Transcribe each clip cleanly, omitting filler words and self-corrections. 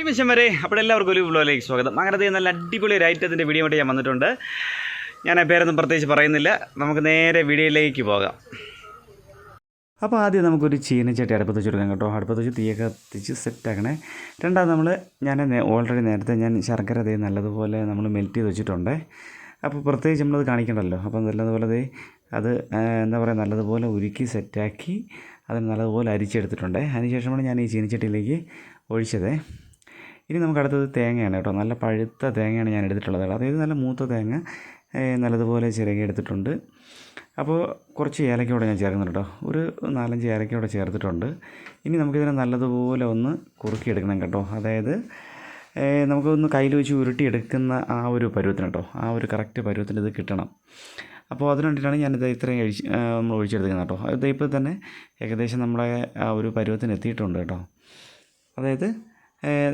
Hi mission വരെ അപ്പോൾ എല്ലാവർക്കും ഒരു വ്ലോഗിലേക്ക് സ്വാഗതം. അങ്ങനത്തെ നല്ല അടിപൊളി ഒരു ഐറ്റത്തിൻ്റെ വീഡിയോ ആയിട്ട് ഞാൻ വന്നിട്ടുണ്ട്. ഞാൻ പേരൊന്നും പ്രത്യേകിച്ച് പറയുന്നില്ല, നമുക്ക് നേരെ വീഡിയോയിലേക്ക് പോകാം. അപ്പോൾ ആദ്യം നമുക്കൊരു ചീനച്ചട്ടി അടുപ്പത്ത് വെച്ചെടുക്കാം കേട്ടോ. അടുപ്പത്ത് വെച്ച് തീയൊക്കെ കത്തിച്ച് സെറ്റാക്കണേ. രണ്ടാമത് ഞാൻ ഓൾറെഡി നേരത്തെ ശർക്കര തേ നല്ലതുപോലെ നമ്മൾ മെൽറ്റ് ചെയ്ത് വെച്ചിട്ടുണ്ട്. അപ്പോൾ പ്രത്യേകിച്ച് നമ്മളത് കാണിക്കണ്ടല്ലോ. അപ്പം നല്ലതുപോലെ അത് എന്താ പറയുക, നല്ലതുപോലെ ഉരുക്കി സെറ്റാക്കി അതിന് നല്ലതുപോലെ അരിച്ചെടുത്തിട്ടുണ്ട്. അതിനുശേഷമാണ് ഞാൻ ഈ ചീനച്ചട്ടിയിലേക്ക് ഒഴിച്ചത്. ഇനി നമുക്ക് അടുത്തത് തേങ്ങയാണ് കേട്ടോ. നല്ല പഴുത്ത തേങ്ങയാണ് ഞാൻ എടുത്തിട്ടുള്ളത്. അതായത് നല്ല മൂത്ത തേങ്ങ നല്ലതുപോലെ ചിരകി എടുത്തിട്ടുണ്ട്. അപ്പോൾ കുറച്ച് ഏലക്കയോടെ ഞാൻ ചേർക്കുന്നുണ്ട് കേട്ടോ. ഒരു 4-5 ഏലക്കയോടെ ചേർത്തിട്ടുണ്ട്. ഇനി നമുക്കിതിനെ നല്ലതുപോലെ ഒന്ന് കുറുക്കിയെടുക്കണം കേട്ടോ. അതായത് നമുക്കൊന്ന് കയ്യിൽ വെച്ച് ഉരുട്ടിയെടുക്കുന്ന ആ ഒരു പരുവത്തിന് കേട്ടോ, ആ ഒരു കറക്റ്റ് പരുവത്തിന് ഇത് കിട്ടണം. അപ്പോൾ അതിന് വേണ്ടിയിട്ടാണ് ഞാനിത് ഇത്രയും നമ്മൾ ഒഴിച്ചെടുക്കുന്നത് കേട്ടോ. അത് ഇപ്പോൾ തന്നെ ഏകദേശം നമ്മളെ ആ ഒരു പരുവത്തിന് എത്തിയിട്ടുണ്ട് കേട്ടോ. അതായത്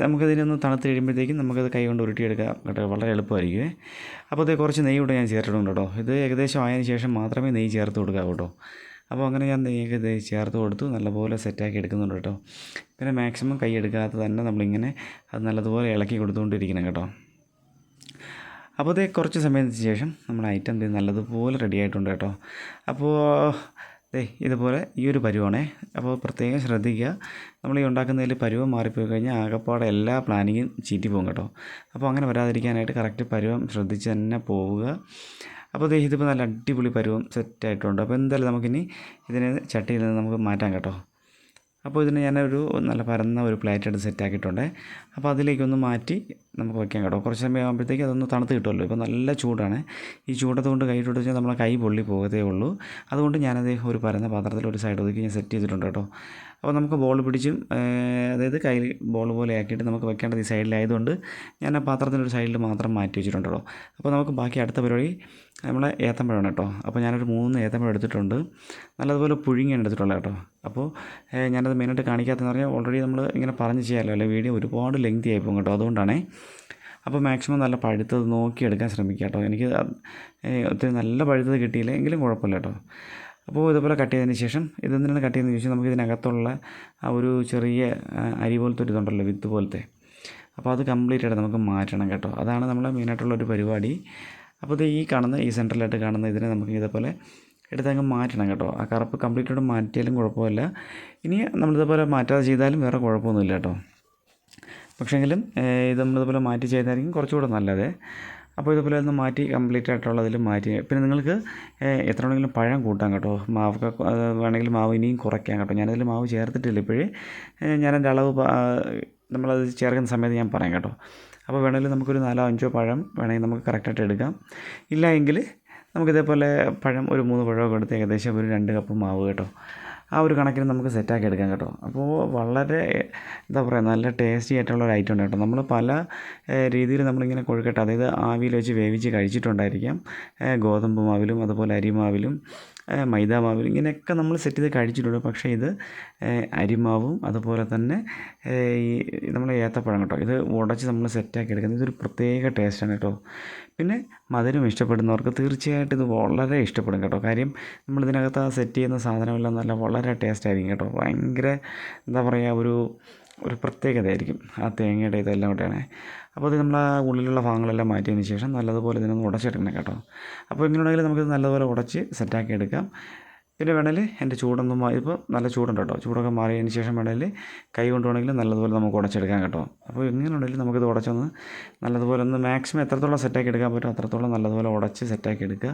നമുക്കതിനൊന്ന് തണുത്ത് കഴിയുമ്പോഴത്തേക്കും നമുക്കത് കൈ കൊണ്ട് ഉരുട്ടിയെടുക്കാം കേട്ടോ. വളരെ എളുപ്പമായിരിക്കും. അപ്പോൾ അത് കുറച്ച് നെയ്യ് കൂടെ ഞാൻ ചേർത്തിട്ടുണ്ട് കേട്ടോ. ഇത് ഏകദേശം ആയതിനു ശേഷം മാത്രമേ നെയ്യ് ചേർത്ത് കൊടുക്കാവൂ കേട്ടോ. അപ്പോൾ അങ്ങനെ ഞാൻ നെയ്യൊക്കെ ചേർത്ത് കൊടുത്തു നല്ലപോലെ സെറ്റാക്കി എടുക്കുന്നുണ്ട് കേട്ടോ. പിന്നെ മാക്സിമം കൈ എടുക്കാതെ തന്നെ നമ്മളിങ്ങനെ അത് നല്ലതുപോലെ ഇളക്കി കൊടുത്തുകൊണ്ടിരിക്കണം കേട്ടോ. അപ്പോൾ അത് കുറച്ച് സമയത്തിന് ശേഷം നമ്മുടെ ഐറ്റം നല്ലതുപോലെ റെഡി ആയിട്ടുണ്ട് കേട്ടോ. അപ്പോൾ ഇതുപോലെ ഈ ഒരു പരുവാണേ. അപ്പോൾ പ്രത്യേകം ശ്രദ്ധിക്കുക, നമ്മൾ ഈ ഉണ്ടാക്കുന്നതിൽ പരുവം മാറിപ്പോയി കഴിഞ്ഞാൽ ആകെപ്പാടെ എല്ലാ പ്ലാനിങ്ങും ചീറ്റി പോകും കേട്ടോ. അപ്പോൾ അങ്ങനെ വരാതിരിക്കാനായിട്ട് കറക്റ്റ് പരുവം ശ്രദ്ധിച്ച് തന്നെ പോവുക. അപ്പോൾ ഇതിപ്പോൾ നല്ല അടിപൊളി പരുവം സെറ്റായിട്ടുണ്ട്. അപ്പോൾ എന്തായാലും നമുക്കിനി ഇതിനെ ചട്ടിയിൽ നിന്ന് നമുക്ക് മാറ്റാം കേട്ടോ. അപ്പോൾ ഇതിന് ഞാനൊരു നല്ല പരന്ന ഒരു പ്ലേറ്റ് എടുത്ത് സെറ്റാക്കിയിട്ടുണ്ട്. അപ്പോൾ അതിലേക്കൊന്ന് മാറ്റി നമുക്ക് വയ്ക്കാം കേട്ടോ. കുറച്ച് സമയം ആകുമ്പോഴത്തേക്ക് അതൊന്ന് തണുത്ത് കിട്ടുമല്ലോ. ഇപ്പോൾ നല്ല ചൂടാണ്. ഈ ചൂടത്ത് കൊണ്ട് കൈയിട്ട് വെച്ചാൽ നമ്മളെ കൈ പൊള്ളി പോകത്തേ ഉള്ളൂ. അതുകൊണ്ട് ഞാനത് ഒരു പരന്ന പാത്രത്തിൽ ഒരു സൈഡ് ഒതുക്കി ഞാൻ സെറ്റ് ചെയ്തിട്ടുണ്ട് കേട്ടോ. അപ്പോൾ നമുക്ക് ബോൾ പിടിച്ചും അതായത് കയ്യിൽ ബോൾ പോലെ ആക്കിയിട്ട് നമുക്ക് വെക്കേണ്ടത് ഈ സൈഡിലായതുകൊണ്ട് ഞാൻ ആ പാത്രത്തിൻ്റെ ഒരു സൈഡിൽ മാത്രം മാറ്റി വെച്ചിട്ടുണ്ട് കേട്ടോ. അപ്പോൾ നമുക്ക് ബാക്കി അടുത്ത പരിപാടി നമ്മളെ ഏത്തമ്പഴമാണ് കേട്ടോ. അപ്പോൾ ഞാനൊരു 3 ഏത്തമ്പഴം എടുത്തിട്ടുണ്ട്. നല്ലതുപോലെ പുഴുങ്ങിയാണ് എടുത്തിട്ടുള്ളത് കേട്ടോ. അപ്പോൾ ഞാനത് മെയിനായിട്ട് കാണിക്കാത്തതെന്ന് പറഞ്ഞാൽ ഓൾറെഡി നമ്മൾ ഇങ്ങനെ പറഞ്ഞ് ചെയ്യാമല്ലോ, അല്ലെ വീഡിയോ ഒരുപാട് ലെങ്തി ആയിപ്പോകും കേട്ടോ. അതുകൊണ്ടാണേ. അപ്പോൾ മാക്സിമം നല്ല പഴുത്തത് നോക്കിയെടുക്കാൻ ശ്രമിക്കുക കേട്ടോ. എനിക്ക് ഒത്തിരി നല്ല പഴുത്തത് കിട്ടിയില്ല എങ്കിലും കുഴപ്പമില്ല കേട്ടോ. അപ്പോൾ ഇതുപോലെ കട്ട് ചെയ്തതിന് ശേഷം ഇതെന്തിനാണ് കട്ട് ചെയ്യുന്നതെന്ന് ചോദിച്ചാൽ നമുക്ക് ഇതിനകത്തുള്ള ആ ഒരു ചെറിയ അരി പോലത്തെ ഒരു ഇതുണ്ടല്ലോ, വിത്ത് പോലത്തെ, അപ്പോൾ അത് കംപ്ലീറ്റ് ആയിട്ട് നമുക്ക് മാറ്റണം കേട്ടോ. അതാണ് നമ്മളെ മെയിനായിട്ടുള്ളൊരു പരിപാടി. അപ്പോൾ ഇത് ഈ സെൻറ്ററിലായിട്ട് കാണുന്ന ഇതിനെ നമുക്ക് ഇതേപോലെ എടുത്തങ്ങ് മാറ്റണം കേട്ടോ. ആ കറുപ്പ് കംപ്ലീറ്റായിട്ട് മാറ്റിയാലും കുഴപ്പമില്ല. ഇനി നമ്മളിതേപോലെ മാറ്റാതെ ചെയ്താലും വേറെ കുഴപ്പമൊന്നുമില്ല കേട്ടോ. പക്ഷേങ്കിലും ഇത് നമ്മളിതുപോലെ മാറ്റി ചെയ്തായിരിക്കും കുറച്ചുകൂടെ നല്ലത്. അപ്പോൾ ഇതുപോലെ ഒന്ന് മാറ്റി കംപ്ലീറ്റ് ആയിട്ടുള്ളതിൽ മാറ്റി. പിന്നെ നിങ്ങൾക്ക് എത്ര വേണമെങ്കിലും പഴം കൂട്ടാം കേട്ടോ. മാവൊക്കെ വേണമെങ്കിൽ മാവ് ഇനിയും കുറയ്ക്കാം കേട്ടോ. ഞാനതിൽ മാവ് ചേർത്തിട്ടില്ല ഇപ്പോഴേ. ഞാനെൻ്റെ അളവ് നമ്മളത് ചേർക്കുന്ന സമയത്ത് ഞാൻ പറയാം കേട്ടോ. അപ്പോൾ വേണമെങ്കിൽ നമുക്കൊരു 4-5 പഴം വേണമെങ്കിൽ നമുക്ക് കറക്റ്റായിട്ട് എടുക്കാം. ഇല്ല എങ്കിൽ നമുക്കിതേപോലെ പഴം ഒരു 3 പഴമൊക്കെ എടുത്ത് ഏകദേശം ഒരു 2 കപ്പ് മാവ് കേട്ടോ, ആ ഒരു കണക്കിന് നമുക്ക് സെറ്റാക്കി എടുക്കാം കേട്ടോ. അപ്പോൾ വളരെ എന്താ പറയുക, നല്ല ടേസ്റ്റി ആയിട്ടുള്ള ഒരു ഐറ്റം ഉണ്ട് കേട്ടോ. നമ്മൾ പല രീതിയിൽ നമ്മളിങ്ങനെ കൊഴുക്കട്ടെ, അതായത് ആവിയിൽ വെച്ച് വേവിച്ച് കഴിച്ചിട്ടുണ്ടായിരിക്കാം. ഗോതമ്പ് മാവിലും അതുപോലെ അരിമാവിലും മൈദ മാവിലും ഇങ്ങനെയൊക്കെ നമ്മൾ സെറ്റ് ചെയ്ത് കഴിച്ചിട്ടുണ്ട്. പക്ഷേ ഇത് അരിമാവും അതുപോലെ തന്നെ ഈ നമ്മൾ ഏത്തപ്പഴം കേട്ടോ, ഇത് ഉടച്ച് നമ്മൾ സെറ്റാക്കി എടുക്കുന്നത് ഇതൊരു പ്രത്യേക ടേസ്റ്റാണ് കേട്ടോ. പിന്നെ മധുരം ഇഷ്ടപ്പെടുന്നവർക്ക് തീർച്ചയായിട്ടും ഇത് വളരെ ഇഷ്ടപ്പെടും കേട്ടോ. കാര്യം നമ്മളിതിനകത്ത് സെറ്റ് ചെയ്യുന്ന സാധനമെല്ലാം വളരെ ടേസ്റ്റായിരിക്കും കേട്ടോ. ഭയങ്കര എന്താ പറയുക, ഒരു പ്രത്യേകതയായിരിക്കും ആ തേങ്ങയുടെ ഇതെല്ലാം കൂടെയാണ്. അപ്പോൾ ഇത് നമ്മൾ ആ ഉള്ളിലുള്ള ഭാഗങ്ങളെല്ലാം മാറ്റിയതിന് ശേഷം നല്ലതുപോലെ ഇതിനൊന്ന് ഉടച്ചെടുക്കണം കേട്ടോ. അപ്പോൾ ഇങ്ങനെയുണ്ടെങ്കിൽ നമുക്കിത് നല്ലതുപോലെ ഉടച്ച് സെറ്റാക്കി എടുക്കാം. പിന്നെ വേണമെങ്കിൽ എൻ്റെ ചൂടൊന്നും ഇപ്പോൾ നല്ല ചൂടുണ്ട് കേട്ടോ. ചൂടൊക്കെ മാറിയതിന് ശേഷം വേണമെങ്കിൽ കൈ കൊണ്ടുവേണമെങ്കിൽ നല്ലതുപോലെ നമുക്ക് ഉടച്ചെടുക്കാം കേട്ടോ. അപ്പോൾ എങ്ങനെയുണ്ടെങ്കിലും നമുക്കിത് ഉടച്ചൊന്ന് നല്ലതുപോലെ ഒന്ന് മാക്സിമം എത്രത്തോളം സെറ്റാക്കി എടുക്കാൻ പറ്റും അത്രത്തോളം നല്ലതുപോലെ ഉടച്ച് സെറ്റാക്കി എടുക്കുക.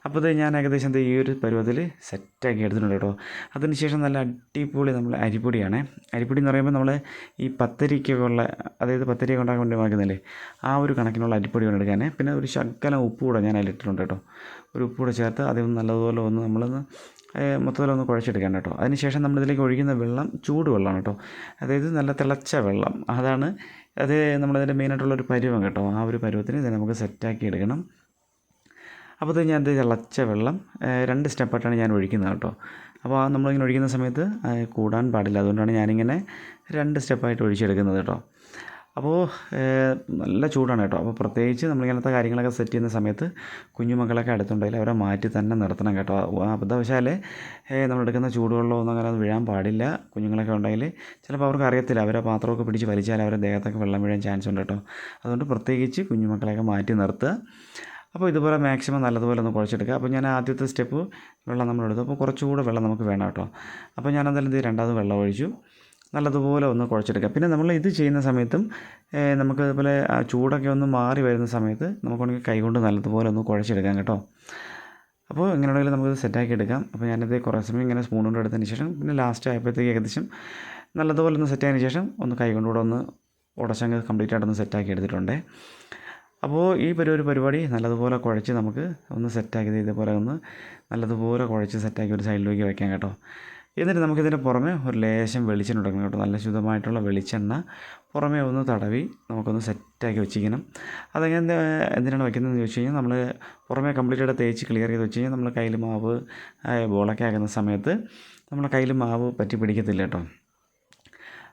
അപ്പോൾ ഇത് ഞാൻ ഏകദേശം ഈ ഒരു പരുവത്തിൽ സെറ്റാക്കി എടുത്തിട്ടുണ്ട് കേട്ടോ. അതിന് ശേഷം നല്ല അടിപൊളി നമ്മൾ അരിപ്പൊടിയാണ്. അരിപ്പൊടി എന്ന് പറയുമ്പോൾ നമ്മൾ ഈ പത്തരിക്കൊക്കെ ഉള്ള, അതായത് പത്തരിയൊക്കെ ഉണ്ടാക്കാൻ വേണ്ടി വാങ്ങുന്നില്ലേ, ആ ഒരു കണക്കിനുള്ള അരിപ്പൊടി വേണം എടുക്കാൻ. പിന്നെ ഒരു ശകലം ഉപ്പ് കൂടെ ഞാൻ അതിലിട്ടിട്ടുണ്ട് കേട്ടോ. ഒരു ഉപ്പ് കൂടെ ചേർത്ത് അതൊന്ന് നല്ലതുപോലെ ഒന്ന് നമ്മളൊന്ന് മൊത്തത്തിലൊന്ന് കുഴച്ചെടുക്കാൻ കേട്ടോ. അതിനുശേഷം നമ്മളിതിലേക്ക് ഒഴിക്കുന്ന വെള്ളം ചൂടുവെള്ളമാണ് കേട്ടോ. അതായത് നല്ല തിളച്ച വെള്ളം, അത് നമ്മളതിൻ്റെ മെയിനായിട്ടുള്ളൊരു പരുവം കേട്ടോ. ആ ഒരു പരുവത്തിന് ഇത് നമുക്ക് സെറ്റാക്കി എടുക്കണം. അപ്പോൾ ഇത് ഞാൻ തിളച്ച വെള്ളം 2 സ്റ്റെപ്പായിട്ടാണ് ഞാൻ ഒഴിക്കുന്നത് കേട്ടോ. അപ്പോൾ നമ്മളിങ്ങനെ ഒഴിക്കുന്ന സമയത്ത് കൂടാൻ പാടില്ല. അതുകൊണ്ടാണ് ഞാനിങ്ങനെ 2 സ്റ്റെപ്പായിട്ട് ഒഴിച്ചെടുക്കുന്നത് കേട്ടോ. അപ്പോൾ നല്ല ചൂടാണ് കേട്ടോ. അപ്പോൾ പ്രത്യേകിച്ച് നമ്മളിങ്ങനത്തെ കാര്യങ്ങളൊക്കെ സെറ്റ് ചെയ്യുന്ന സമയത്ത് കുഞ്ഞുമക്കളൊക്കെ അടുത്തുണ്ടെങ്കിൽ അവരെ മാറ്റി തന്നെ നിർത്തണം കേട്ടോ. അബദ്ധവശാൽ നമ്മളെടുക്കുന്ന ചൂടുവെള്ളമൊന്നും അങ്ങനെ അത് വീഴാൻ പാടില്ല. കുഞ്ഞുങ്ങളൊക്കെ ഉണ്ടെങ്കിൽ ചിലപ്പോൾ അവർക്ക് അറിയത്തില്ല, അവരെ പാത്രമൊക്കെ പിടിച്ച് വലിച്ചാൽ അവരുടെ ദേഹത്തൊക്കെ വെള്ളം വീഴാൻ ചാൻസ് ഉണ്ട് കേട്ടോ. അതുകൊണ്ട് പ്രത്യേകിച്ച് കുഞ്ഞുമക്കളെയൊക്കെ മാറ്റി നിർത്തുക. അപ്പോൾ ഇതുപോലെ മാക്സിമം നല്ലതുപോലെ ഒന്ന് കുഴച്ചെടുക്കുക. അപ്പോൾ ഞാൻ ആദ്യത്തെ സ്റ്റെപ്പ് വെള്ളം നമ്മളെടുത്തു. അപ്പോൾ കുറച്ചുകൂടെ വെള്ളം നമുക്ക് വേണം കേട്ടോ. അപ്പോൾ ഞാൻ എന്തായാലും ഇത് രണ്ടാമത് വെള്ളം ഒഴിച്ചു നല്ലതുപോലെ ഒന്ന് കുഴച്ചെടുക്കുക. പിന്നെ നമ്മൾ ഇത് ചെയ്യുന്ന സമയത്തും നമുക്ക് അതുപോലെ ആ ചൂടൊക്കെ ഒന്ന് മാറി വരുന്ന സമയത്ത് നമുക്കാണെങ്കിൽ കൈകൊണ്ട് നല്ലതുപോലെ ഒന്ന് കുഴച്ചെടുക്കാം കേട്ടോ. അപ്പോൾ എങ്ങനെയാണെങ്കിലും നമുക്കിത് സെറ്റാക്കി എടുക്കാം. അപ്പോൾ ഞാനിത് കുറേ സമയം ഇങ്ങനെ സ്പൂൺ കൊണ്ട് എടുത്തതിന് ശേഷം പിന്നെ ലാസ്റ്റ് ആയപ്പോഴത്തേക്ക് ഏകദേശം നല്ലതുപോലെ ഒന്ന് സെറ്റായതിന് ശേഷം ഒന്ന് കൈ കൊണ്ടുകൂടെ ഒന്ന് ഉടച്ചങ്ങ് കംപ്ലീറ്റ് ആയിട്ടൊന്ന് സെറ്റാക്കി എടുത്തിട്ടുണ്ട്. അപ്പോൾ ഈ പരിപാടി നല്ലതുപോലെ കുഴച്ച് നമുക്ക് ഒന്ന് സെറ്റാക്കി ഇതേപോലെ ഒന്ന് നല്ലതുപോലെ കുഴച്ച് സെറ്റാക്കി ഒരു സൈഡിലേക്ക് വയ്ക്കാം കേട്ടോ. എന്നിട്ട് നമുക്കിതിൻ്റെ പുറമെ ഒരു ലേശം വെളിച്ചെണ്ണ എടുക്കണം കേട്ടോ. നല്ല ശുദ്ധമായിട്ടുള്ള വെളിച്ചെണ്ണ പുറമേ ഒന്ന് തടവി നമുക്കൊന്ന് സെറ്റാക്കി വെച്ചിരിക്കണം. അതെങ്ങനെ എന്തിനാണ് വയ്ക്കുന്നതെന്ന് ചോദിച്ചു കഴിഞ്ഞാൽ നമ്മൾ പുറമേ കംപ്ലീറ്റ് ആയിട്ട് തേച്ച് ക്ലിയർ ചെയ്ത് വെച്ച് കഴിഞ്ഞാൽ നമ്മൾ കയ്യിൽ മാവ് ബോളൊക്കെ ആക്കുന്ന സമയത്ത് നമ്മുടെ കയ്യിൽ മാവ് പറ്റി പിടിക്കത്തില്ല കേട്ടോ.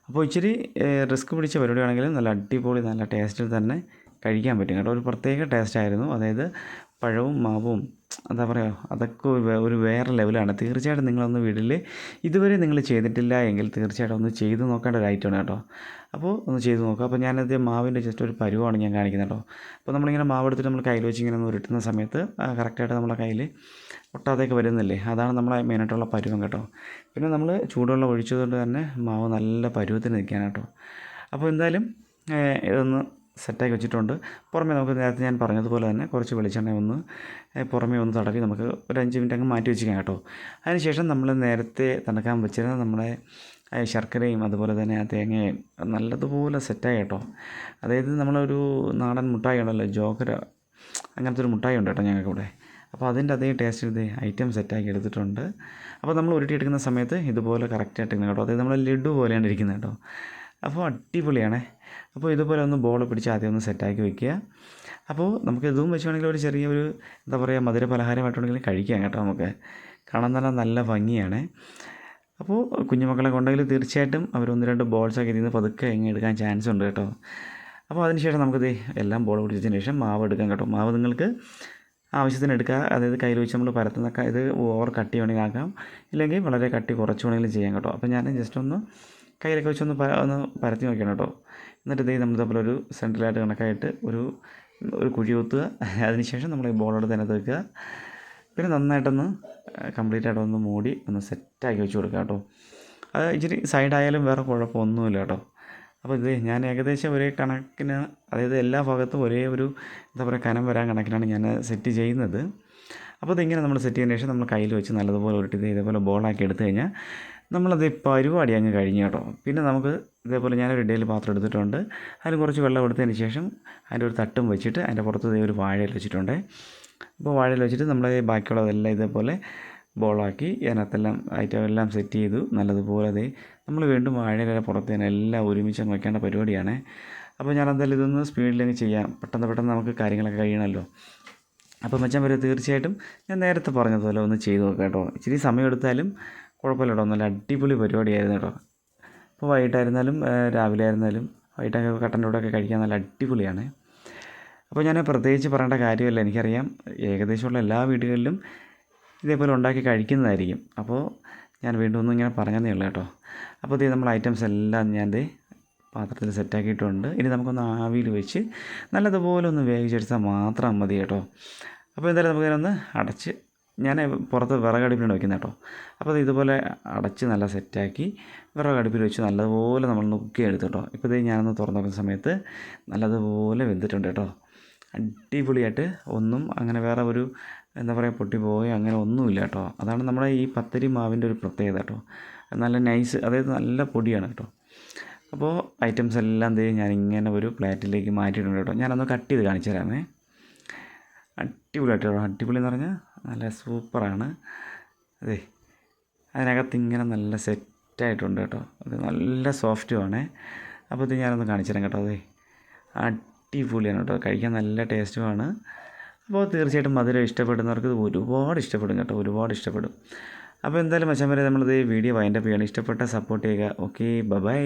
അപ്പോൾ ഇച്ചിരി റിസ്ക് പിടിച്ച പരിപാടിയാണെങ്കിലും നല്ല അടിപൊളി നല്ല ടേസ്റ്റിൽ തന്നെ കഴിക്കാൻ പറ്റും കേട്ടോ. ഒരു പ്രത്യേക ടേസ്റ്റായിരുന്നു. അതായത് പഴവും മാവും എന്താ പറയുക, അതൊക്കെ ഒരു വേറെ ലെവലാണ്. തീർച്ചയായിട്ടും നിങ്ങളൊന്ന് വീട്ടിൽ ഇതുവരെ നിങ്ങൾ ചെയ്തിട്ടില്ല എങ്കിൽ തീർച്ചയായിട്ടും ഒന്ന് ചെയ്ത് നോക്കേണ്ട ഒരു ഐറ്റമാണ് കേട്ടോ. അപ്പോൾ ഒന്ന് ചെയ്ത് നോക്കുക. അപ്പോൾ ഞാനത് മാവിൻ്റെ ജസ്റ്റ് ഒരു പരുവാണ് ഞാൻ കാണിക്കുന്നത് കേട്ടോ. അപ്പോൾ നമ്മളിങ്ങനെ മാവ് എടുത്തിട്ട് നമ്മൾ കയ്യിൽ വെച്ച് ഇങ്ങനെ ഒന്ന് ഉരുട്ടുന്ന സമയത്ത് കറക്റ്റായിട്ട് നമ്മുടെ കയ്യിൽ ഒട്ടാതെയൊക്കെ വരുന്നില്ലേ, അതാണ് നമ്മളെ മെയിനായിട്ടുള്ള പരുവം കേട്ടോ. പിന്നെ നമ്മൾ ചൂടുവെള്ളം ഒഴിച്ചതുകൊണ്ട് തന്നെ മാവ് നല്ല പരുവത്തിന് നിൽക്കാൻ കേട്ടോ. അപ്പോൾ എന്തായാലും ഇതൊന്ന് സെറ്റാക്കി വെച്ചിട്ടുണ്ട്. പുറമേ നമുക്ക് നേരത്തെ ഞാൻ പറഞ്ഞതുപോലെ തന്നെ കുറച്ച് വെളിച്ചെണ്ണ ഒന്ന് പുറമേ ഒന്ന് തടവി നമുക്ക് ഒരു 5 മിനിറ്റ് അങ്ങ് മാറ്റി വെച്ചിരിക്കാം കേട്ടോ. അതിനുശേഷം നമ്മൾ നേരത്തെ തണുക്കാൻ വെച്ചിരുന്ന നമ്മുടെ ശർക്കരയും അതുപോലെ തന്നെ ആ തേങ്ങയും നല്ലതുപോലെ സെറ്റായി കേട്ടോ. അതായത് നമ്മളൊരു നാടൻ മുട്ടായി ഉണ്ടല്ലോ, ജോഗര, അങ്ങനത്തെ ഒരു മുട്ടായി ഉണ്ട് കേട്ടോ ഞങ്ങൾക്കിവിടെ. അപ്പോൾ അതിൻ്റെ അതേ ടേസ്റ്റ് ഇത് ഐറ്റം സെറ്റാക്കി എടുത്തിട്ടുണ്ട്. അപ്പോൾ നമ്മൾ ഉരുട്ടിയെടുക്കുന്ന സമയത്ത് ഇതുപോലെ കറക്റ്റായിട്ട് ഇരിക്കണം കേട്ടോ. അതായത് നമ്മൾ ലഡു പോലെയാണ് ഇരിക്കുന്നത് കേട്ടോ. അപ്പോൾ അടിപൊളിയാണേ. അപ്പോൾ ഇതുപോലെ ഒന്ന് ബോൾ പിടിച്ച് ആദ്യം ഒന്ന് സെറ്റാക്കി വെക്കുക. അപ്പോൾ നമുക്ക് ഇതും വെച്ചുവാണെങ്കിൽ ഒരു ചെറിയൊരു എന്താ പറയുക മധുര പലഹാരമായിട്ടുണ്ടെങ്കിൽ കഴിക്കാം കേട്ടോ. നമുക്ക് കാണാൻ തന്നെ നല്ല ഭംഗിയാണ്. അപ്പോൾ കുഞ്ഞുമക്കളെ കൊണ്ടെങ്കിൽ തീർച്ചയായിട്ടും അവർ 1-2 ബോൾസൊക്കെ ഇതിൽ നിന്ന് പതുക്കെ ഇങ്ങനെ എടുക്കാൻ ചാൻസ് ഉണ്ട് കേട്ടോ. അപ്പോൾ അതിനുശേഷം നമുക്കിത് എല്ലാം ബോൾ പിടിച്ചതിന് ശേഷം മാവ് എടുക്കാം കേട്ടോ. മാവ് നിങ്ങൾക്ക് ആവശ്യത്തിന് എടുക്കുക. അതായത് കയ്യിൽ വെച്ച് നമ്മൾ പരത്തുന്നൊക്കെ ഇത് ഓവർ കട്ടി വേണമെങ്കിൽ ആക്കാം, ഇല്ലെങ്കിൽ വളരെ കട്ടി കുറച്ച് വേണമെങ്കിലും ചെയ്യാം കേട്ടോ. അപ്പോൾ ഞാൻ ജസ്റ്റ് ഒന്ന് കയ്യിലൊക്കെ വെച്ചൊന്ന് പരത്തി നോക്കണം കേട്ടോ. എന്നിട്ട് ഇതേ നമ്മൾ തമ്മിൽ ഒരു സെൻട്രലായിട്ട് കണക്കായിട്ട് ഒരു കുഴി കുത്തുക. അതിനുശേഷം നമ്മൾ ഈ ബോളോട് തന്നെ വെക്കുക. പിന്നെ നന്നായിട്ടൊന്ന് കംപ്ലീറ്റ് ആയിട്ടൊന്ന് മൂടി ഒന്ന് സെറ്റാക്കി വെച്ച് കൊടുക്കുക കേട്ടോ. അത് ഇച്ചിരി സൈഡായാലും വേറെ കുഴപ്പമൊന്നുമില്ല കേട്ടോ. അപ്പോൾ ഇത് ഞാൻ ഏകദേശം ഒരേ കണക്കിന്, അതായത് എല്ലാ ഭാഗത്തും ഒരേ ഒരു എന്താ പറയുക കനം വരാൻ കണക്കിനാണ് ഞാൻ സെറ്റ് ചെയ്യുന്നത്. അപ്പോൾ ഇതിങ്ങനെ നമ്മൾ സെറ്റ് ചെയ്തതിന് ശേഷം നമ്മൾ കയ്യിൽ വെച്ച് നല്ലതുപോലെ ഉരുട്ടി ഇതേപോലെ ബോളാക്കി എടുത്തു കഴിഞ്ഞാൽ നമ്മളത് പരിപാടി അങ്ങ് കഴിഞ്ഞു കേട്ടോ. പിന്നെ നമുക്ക് ഇതേപോലെ ഞാനൊരു ഇഡ്ഡലി പാത്രം എടുത്തിട്ടുണ്ട്. അതിൽ കുറച്ച് വെള്ളം എടുത്തതിന് ശേഷം അതിൻ്റെ ഒരു തട്ടും വെച്ചിട്ട് അതിൻ്റെ പുറത്ത് ഒരു വാഴയിൽ വെച്ചിട്ടുണ്ട്. അപ്പോൾ വാഴയിൽ വെച്ചിട്ട് നമ്മൾ ബാക്കിയുള്ളതെല്ലാം ഇതേപോലെ ബോളാക്കി അതിനകത്തെല്ലാം ഐറ്റം എല്ലാം സെറ്റ് ചെയ്തു നല്ലതുപോലെ. അതേ നമ്മൾ വീണ്ടും വാഴയിലെ പുറത്ത് തന്നെ എല്ലാം ഒരുമിച്ച് അങ്ങ് വയ്ക്കേണ്ട പരിപാടിയാണ്. അപ്പോൾ ഞാൻ എന്തായാലും ഇതൊന്ന് സ്പീഡിലങ്ങ് ചെയ്യാം. പെട്ടെന്ന് നമുക്ക് കാര്യങ്ങളൊക്കെ കഴിയണമല്ലോ. അപ്പോൾ മച്ചാൻ വരെ തീർച്ചയായിട്ടും ഞാൻ നേരത്തെ പറഞ്ഞതുപോലെ ഒന്ന് ചെയ്ത് നോക്കാം കേട്ടോ. ഇച്ചിരി സമയം എടുത്താലും കുഴപ്പമില്ല കേട്ടോ. നല്ല അടിപൊളി പരിപാടിയായിരുന്നു കേട്ടോ. ഇപ്പോൾ വൈകിട്ടായിരുന്നാലും രാവിലെ ആയിരുന്നാലും വൈകിട്ടൊക്കെ കട്ടൻ്റെ കൂടെയൊക്കെ കഴിക്കാൻ നല്ല അടിപൊളിയാണ്. അപ്പോൾ ഞാൻ പ്രത്യേകിച്ച് പറയേണ്ട കാര്യമല്ല, എനിക്കറിയാം ഏകദേശമുള്ള എല്ലാ വീടുകളിലും ഇതേപോലെ ഉണ്ടാക്കി കഴിക്കുന്നതായിരിക്കും. അപ്പോൾ ഞാൻ വീണ്ടും ഒന്നും ഇങ്ങനെ പറഞ്ഞതേ ഉള്ളൂ കേട്ടോ. അപ്പോൾ ഇത് നമ്മൾ ഐറ്റംസ് എല്ലാം ഞാൻ പാത്രത്തിൽ സെറ്റാക്കിയിട്ടുണ്ട്. ഇനി നമുക്കൊന്ന് ആവിയിൽ വെച്ച് നല്ലതുപോലെ ഒന്ന് വേവിച്ചെടുത്താൽ മാത്രം മതി കേട്ടോ. അപ്പോൾ എന്തായാലും നമുക്കിതിനൊന്ന് അടച്ച്, ഞാൻ പുറത്ത് വിറകടുപ്പിലാണ് വയ്ക്കുന്നത് കേട്ടോ. അപ്പോൾ അത് ഇതുപോലെ അടച്ച് നല്ല സെറ്റാക്കി വിറകടുപ്പിൽ വെച്ച് നല്ലതുപോലെ നമ്മൾ കുക്ക് എടുത്തു കേട്ടോ. ഇപ്പോൾ ഇത് ഞാനൊന്ന് തുറന്ന് നോക്കുന്ന സമയത്ത് നല്ലതുപോലെ വെന്തിട്ടുണ്ട് കേട്ടോ. അടിപൊളിയായിട്ട് ഒന്നും അങ്ങനെ വേറെ ഒരു എന്താ പറയുക പൊട്ടിപ്പോയോ അങ്ങനെ ഒന്നുമില്ല കേട്ടോ. അതാണ് നമ്മുടെ ഈ പത്തരി മാവിൻ്റെ ഒരു പ്രത്യേകത കേട്ടോ. നല്ല നൈസ്, അതായത് നല്ല പൊടിയാണ് കേട്ടോ. അപ്പോൾ ഐറ്റംസ് എല്ലാം ഞാനിങ്ങനെ ഒരു പ്ലേറ്റിലേക്ക് മാറ്റിയിട്ടുണ്ട് കേട്ടോ. ഞാനൊന്ന് കട്ട് ചെയ്ത് കാണിച്ചു തരാമേ. അടിപൊളിയായിട്ട് കേട്ടോ. അടിപൊളി എന്ന് പറഞ്ഞാൽ നല്ല സൂപ്പറാണ്. അതെ അതിനകത്ത് ഇങ്ങനെ നല്ല സെറ്റായിട്ടുണ്ട് കേട്ടോ. അത് നല്ല സോഫ്റ്റുമാണ്. അപ്പോൾ ഇത് ഞാനൊന്ന് കാണിച്ചു തരാം കേട്ടോ. അതെ അടിപൊളിയാണ് കേട്ടോ. കഴിക്കാൻ നല്ല ടേസ്റ്റുമാണ്. അപ്പോൾ തീർച്ചയായിട്ടും മധുരം ഇഷ്ടപ്പെടുന്നവർക്ക് ഇത് ഒരുപാട് ഇഷ്ടപ്പെടും കേട്ടോ, ഒരുപാട് ഇഷ്ടപ്പെടും. അപ്പോൾ എന്തായാലും മച്ചാൻ വരെ നമ്മളിത് വീഡിയോ വൈൻഡപ്പ് ചെയ്യണം. ഇഷ്ടപ്പെട്ട സപ്പോർട്ട് ചെയ്യുക. Okay bye.